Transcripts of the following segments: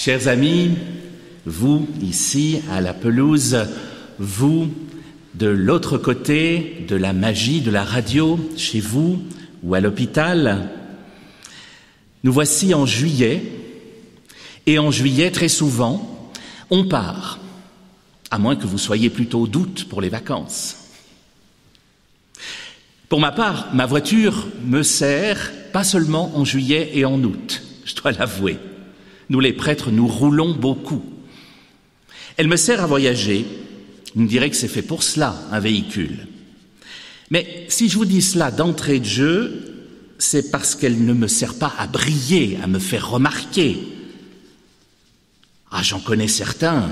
Chers amis, vous ici à la pelouse, vous de l'autre côté de la magie de la radio, chez vous ou à l'hôpital, nous voici en juillet, et en juillet, très souvent, on part, à moins que vous soyez plutôt d'août pour les vacances. Pour ma part, ma voiture me sert pas seulement en juillet et en août, je dois l'avouer. Nous les prêtres, nous roulons beaucoup. Elle me sert à voyager. Vous me direz que c'est fait pour cela, un véhicule. Mais si je vous dis cela d'entrée de jeu, c'est parce qu'elle ne me sert pas à briller, à me faire remarquer. Ah, j'en connais certains.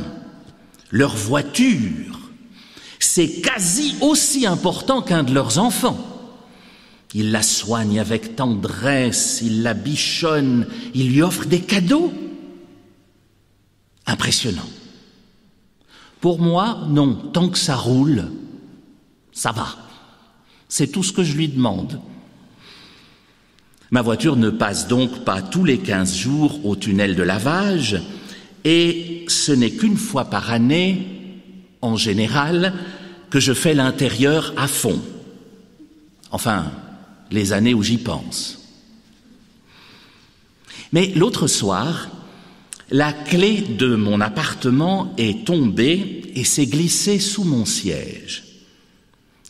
Leur voiture, c'est quasi aussi important qu'un de leurs enfants. Ils la soignent avec tendresse, ils la bichonnent, ils lui offrent des cadeaux. Impressionnant. Pour moi, non, tant que ça roule, ça va. C'est tout ce que je lui demande. Ma voiture ne passe donc pas tous les 15 jours au tunnel de lavage, et ce n'est qu'une fois par année, en général, que je fais l'intérieur à fond. Enfin, les années où j'y pense. Mais l'autre soir, la clé de mon appartement est tombée et s'est glissée sous mon siège.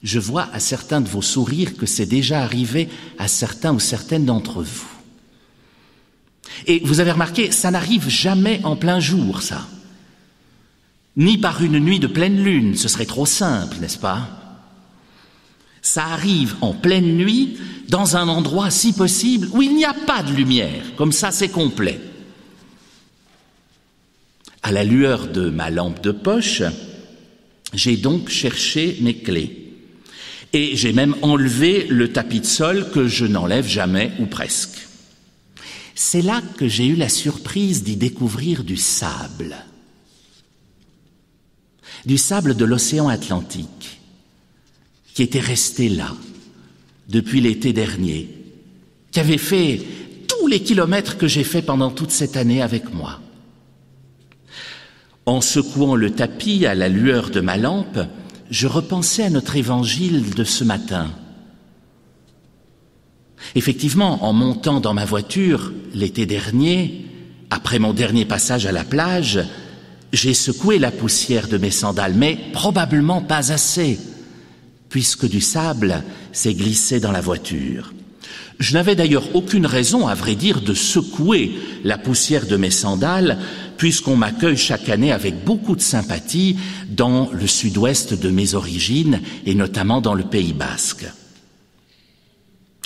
Je vois à certains de vos sourires que c'est déjà arrivé à certains ou certaines d'entre vous. Et vous avez remarqué, ça n'arrive jamais en plein jour, ça. Ni par une nuit de pleine lune, ce serait trop simple, n'est-ce pas? Ça arrive en pleine nuit, dans un endroit, si possible, où il n'y a pas de lumière. Comme ça, c'est complet. À la lueur de ma lampe de poche, j'ai donc cherché mes clés. Et j'ai même enlevé le tapis de sol que je n'enlève jamais, ou presque. C'est là que j'ai eu la surprise d'y découvrir du sable. Du sable de l'océan Atlantique, qui était resté là, depuis l'été dernier, qui avait fait tous les kilomètres que j'ai fait pendant toute cette année avec moi. En secouant le tapis à la lueur de ma lampe, je repensais à notre évangile de ce matin. Effectivement, en montant dans ma voiture l'été dernier, après mon dernier passage à la plage, j'ai secoué la poussière de mes sandales, mais probablement pas assez, puisque du sable s'est glissé dans la voiture. Je n'avais d'ailleurs aucune raison, à vrai dire, de secouer la poussière de mes sandales, puisqu'on m'accueille chaque année avec beaucoup de sympathie dans le sud-ouest de mes origines, et notamment dans le Pays basque.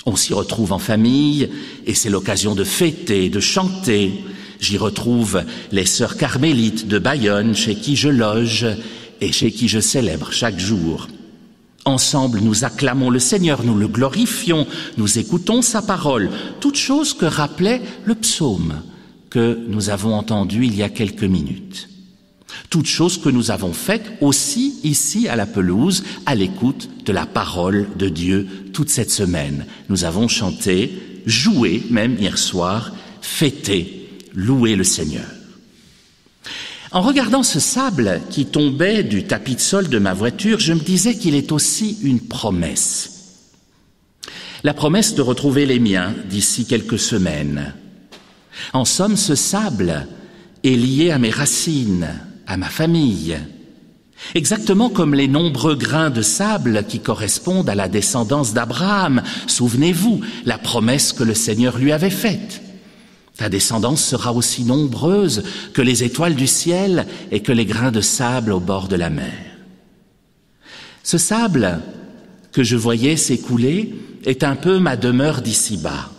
On s'y retrouve en famille, et c'est l'occasion de fêter, de chanter. J'y retrouve les sœurs carmélites de Bayonne, chez qui je loge et chez qui je célèbre chaque jour. Ensemble, nous acclamons le Seigneur, nous le glorifions, nous écoutons sa parole, toute chose que rappelait le psaume que nous avons entendu il y a quelques minutes. Toute chose que nous avons faite aussi ici à la pelouse, à l'écoute de la parole de Dieu toute cette semaine. Nous avons chanté, joué même hier soir, fêté, loué le Seigneur. En regardant ce sable qui tombait du tapis de sol de ma voiture, je me disais qu'il est aussi une promesse. La promesse de retrouver les miens d'ici quelques semaines. En somme, ce sable est lié à mes racines, à ma famille, exactement comme les nombreux grains de sable qui correspondent à la descendance d'Abraham. Souvenez-vous, la promesse que le Seigneur lui avait faite. Ta descendance sera aussi nombreuse que les étoiles du ciel et que les grains de sable au bord de la mer. Ce sable que je voyais s'écouler est un peu ma demeure d'ici-bas.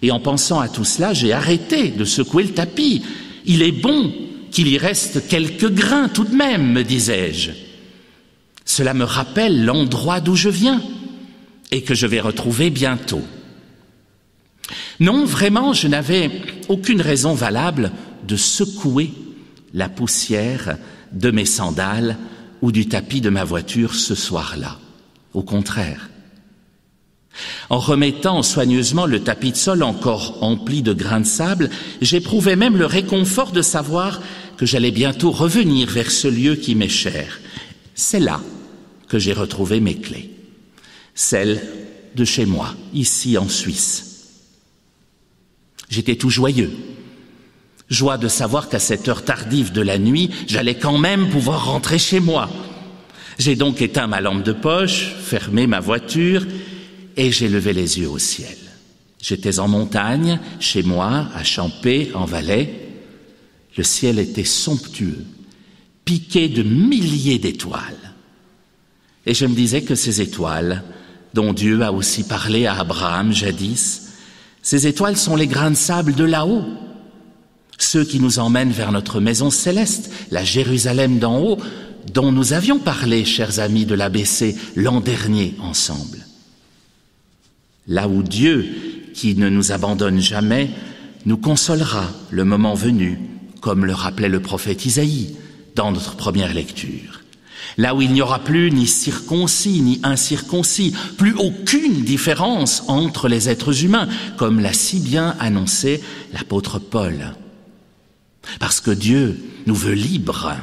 Et en pensant à tout cela, j'ai arrêté de secouer le tapis. Il est bon qu'il y reste quelques grains tout de même, me disais-je. Cela me rappelle l'endroit d'où je viens et que je vais retrouver bientôt. Non, vraiment, je n'avais aucune raison valable de secouer la poussière de mes sandales ou du tapis de ma voiture ce soir-là. Au contraire. En remettant soigneusement le tapis de sol encore empli de grains de sable, j'éprouvais même le réconfort de savoir que j'allais bientôt revenir vers ce lieu qui m'est cher. C'est là que j'ai retrouvé mes clés, celles de chez moi, ici en Suisse. J'étais tout joyeux. Joie de savoir qu'à cette heure tardive de la nuit, j'allais quand même pouvoir rentrer chez moi. J'ai donc éteint ma lampe de poche, fermé ma voiture et j'ai levé les yeux au ciel. J'étais en montagne, chez moi, à Champé, en Valais. Le ciel était somptueux, piqué de milliers d'étoiles. Et je me disais que ces étoiles, dont Dieu a aussi parlé à Abraham jadis, ces étoiles sont les grains de sable de là-haut, ceux qui nous emmènent vers notre maison céleste, la Jérusalem d'en haut, dont nous avions parlé, chers amis de l'ABC, l'an dernier ensemble. Là où Dieu, qui ne nous abandonne jamais, nous consolera le moment venu, comme le rappelait le prophète Isaïe dans notre première lecture. Là où il n'y aura plus ni circoncis ni incirconcis, plus aucune différence entre les êtres humains, comme l'a si bien annoncé l'apôtre Paul. Parce que Dieu nous veut libres.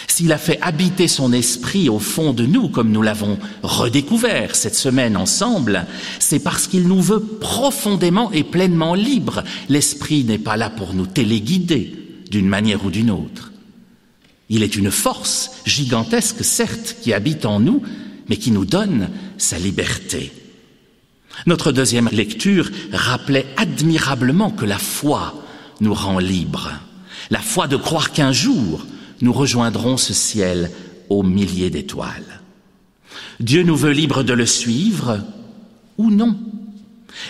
S'il a fait habiter son esprit au fond de nous, comme nous l'avons redécouvert cette semaine ensemble, c'est parce qu'il nous veut profondément et pleinement libres. L'esprit n'est pas là pour nous téléguider d'une manière ou d'une autre. Il est une force gigantesque, certes, qui habite en nous, mais qui nous donne sa liberté. Notre deuxième lecture rappelait admirablement que la foi nous rend libres. La foi de croire qu'un jour, nous rejoindrons ce ciel aux milliers d'étoiles. Dieu nous veut libres de le suivre ou non.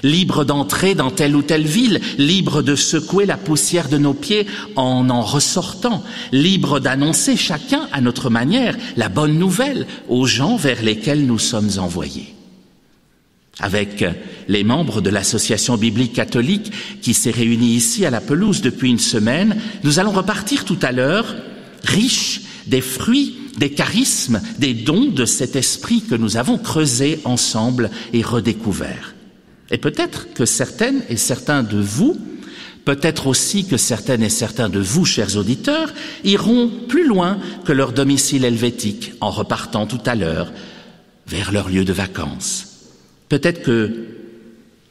Libres d'entrer dans telle ou telle ville, libres de secouer la poussière de nos pieds en ressortant, libres d'annoncer chacun à notre manière la bonne nouvelle aux gens vers lesquels nous sommes envoyés. Avec les membres de l'Association biblique catholique qui s'est réunie ici à la pelouse depuis une semaine, nous allons repartir tout à l'heure riches des fruits, des charismes, des dons de cet esprit que nous avons creusé ensemble et redécouvert. Et peut-être que certaines et certains de vous, peut-être aussi que certaines et certains de vous, chers auditeurs, iront plus loin que leur domicile helvétique en repartant tout à l'heure vers leur lieu de vacances. Peut-être que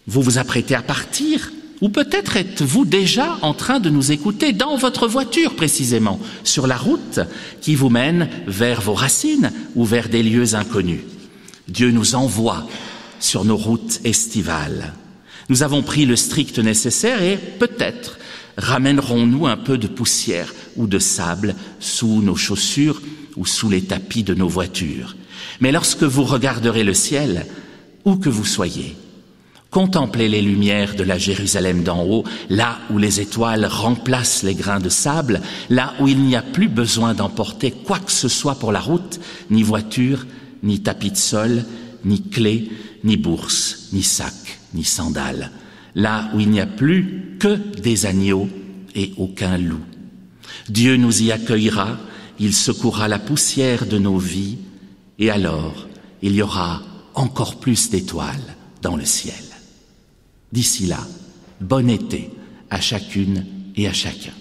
vous vous apprêtez à partir, ou peut-être êtes-vous déjà en train de nous écouter dans votre voiture précisément, sur la route qui vous mène vers vos racines ou vers des lieux inconnus. Dieu nous envoie sur nos routes estivales. Nous avons pris le strict nécessaire et peut-être ramènerons-nous un peu de poussière ou de sable sous nos chaussures ou sous les tapis de nos voitures. Mais lorsque vous regarderez le ciel, où que vous soyez, contemplez les lumières de la Jérusalem d'en haut, là où les étoiles remplacent les grains de sable, là où il n'y a plus besoin d'emporter quoi que ce soit pour la route, ni voiture, ni tapis de sol, ni clé, ni bourse, ni sac, ni sandales, là où il n'y a plus que des agneaux et aucun loup. Dieu nous y accueillera, il secourra la poussière de nos vies, et alors il y aura encore plus d'étoiles dans le ciel. D'ici là, bon été à chacune et à chacun.